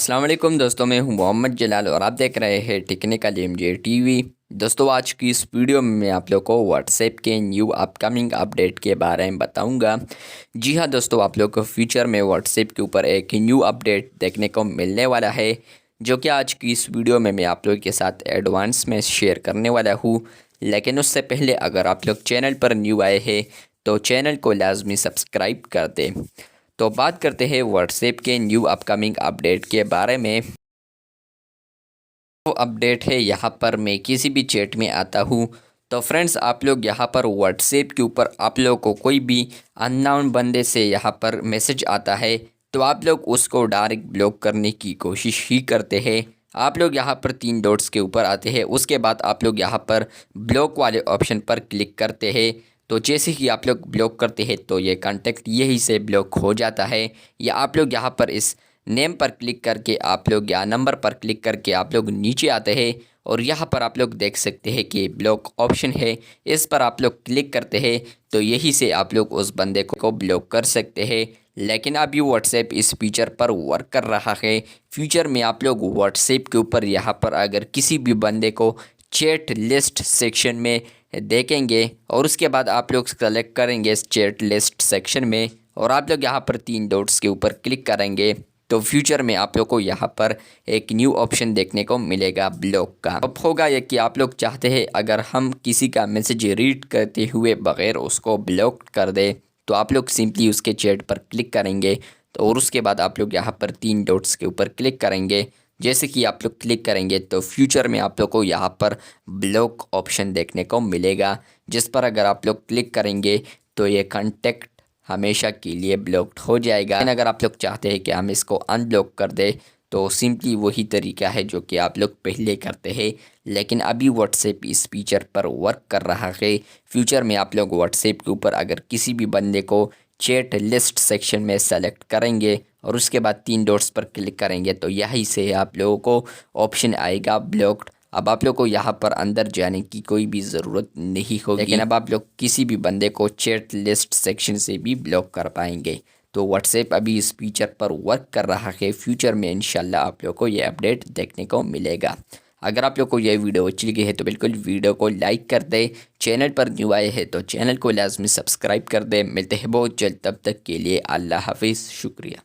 अस्सलाम वालेकुम दोस्तों, मैं हूं मोहम्मद जलाल और आप देख रहे हैं टेक्निकल एमजे टीवी। दोस्तों, आज की इस वीडियो में मैं आप लोग को व्हाट्सएप के न्यू अपकमिंग अपडेट के बारे में बताऊंगा। जी हां दोस्तों, आप लोग को फ्यूचर में व्हाट्सएप के ऊपर एक न्यू अपडेट देखने को मिलने वाला है, जो कि आज की इस वीडियो में मैं आप लोग के साथ एडवांस में शेयर करने वाला हूँ। लेकिन उससे पहले अगर आप लोग चैनल पर न्यू आए हैं तो चैनल को लाजमी सब्सक्राइब कर दें। तो बात करते हैं व्हाट्सएप के न्यू अपकमिंग अपडेट के बारे में। तो अपडेट है, यहाँ पर मैं किसी भी चैट में आता हूँ तो फ्रेंड्स आप लोग यहाँ पर व्हाट्सएप के ऊपर आप लोग को कोई भी अननोन बंदे से यहाँ पर मैसेज आता है तो आप लोग उसको डायरेक्ट ब्लॉक करने की कोशिश ही करते हैं। आप लोग यहाँ पर 3 डॉट्स के ऊपर आते हैं, उसके बाद आप लोग यहाँ पर ब्लॉक वाले ऑप्शन पर क्लिक करते हैं। तो जैसे ही आप लोग ब्लॉक करते हैं तो ये कांटेक्ट यही से ब्लॉक हो जाता है। या आप लोग यहाँ पर इस नेम पर क्लिक करके आप लोग या नंबर पर क्लिक करके आप लोग नीचे आते हैं और यहाँ पर आप लोग देख सकते हैं कि ब्लॉक ऑप्शन है, इस पर आप लोग क्लिक करते हैं तो यही से आप लोग उस बंदे को ब्लॉक कर सकते हैं। लेकिन अभी व्हाट्सएप इस फीचर पर वर्क कर रहा है। फ्यूचर में आप लोग व्हाट्सएप के ऊपर यहाँ पर अगर किसी भी बंदे को चैट लिस्ट सेक्शन में देखेंगे और उसके बाद आप लोग सेलेक्ट करेंगे इस चैट लिस्ट सेक्शन में और आप लोग यहाँ पर 3 डॉट्स के ऊपर क्लिक करेंगे तो फ्यूचर में आप लोग को यहाँ पर एक न्यू ऑप्शन देखने को मिलेगा ब्लॉक का। अब होगा ये कि आप लोग चाहते हैं अगर हम किसी का मैसेज रीड करते हुए बगैर उसको ब्लॉक कर दे तो आप लोग सिंपली उसके चैट पर क्लिक करेंगे तो और उसके बाद आप लोग यहाँ पर 3 डॉट्स के ऊपर क्लिक करेंगे। जैसे कि आप लोग क्लिक करेंगे तो फ्यूचर में आप लोग को यहाँ पर ब्लॉक ऑप्शन देखने को मिलेगा, जिस पर अगर आप लोग क्लिक करेंगे तो ये कांटेक्ट हमेशा के लिए ब्लॉक्ड हो जाएगा। लेकिन अगर आप लोग चाहते हैं कि हम इसको अनब्लॉक कर दें तो सिंपली वही तरीका है जो कि आप लोग पहले करते हैं। लेकिन अभी व्हाट्सएप इस फीचर पर वर्क कर रहा है। फ्यूचर में आप लोग व्हाट्सएप के ऊपर अगर किसी भी बंदे को चैट लिस्ट सेक्शन में सेलेक्ट करेंगे और उसके बाद 3 डॉट्स पर क्लिक करेंगे तो यहीं से आप लोगों को ऑप्शन आएगा ब्लॉक्ड। अब आप लोग को यहाँ पर अंदर जाने की कोई भी ज़रूरत नहीं होगी, लेकिन अब आप लोग किसी भी बंदे को चैट लिस्ट सेक्शन से भी ब्लॉक कर पाएंगे। तो व्हाट्सएप अभी इस फीचर पर वर्क कर रहा है। फ्यूचर में इंशाल्लाह आप लोग को ये अपडेट देखने को मिलेगा। अगर आप लोग को यह वीडियो अच्छी लगी है तो बिल्कुल वीडियो को लाइक कर दे। चैनल पर न्यू आए हैं तो चैनल को लाजमी सब्सक्राइब कर दे। मिलते हैं बहुत जल्द, तब तक के लिए अल्लाह हाफिज़, शुक्रिया।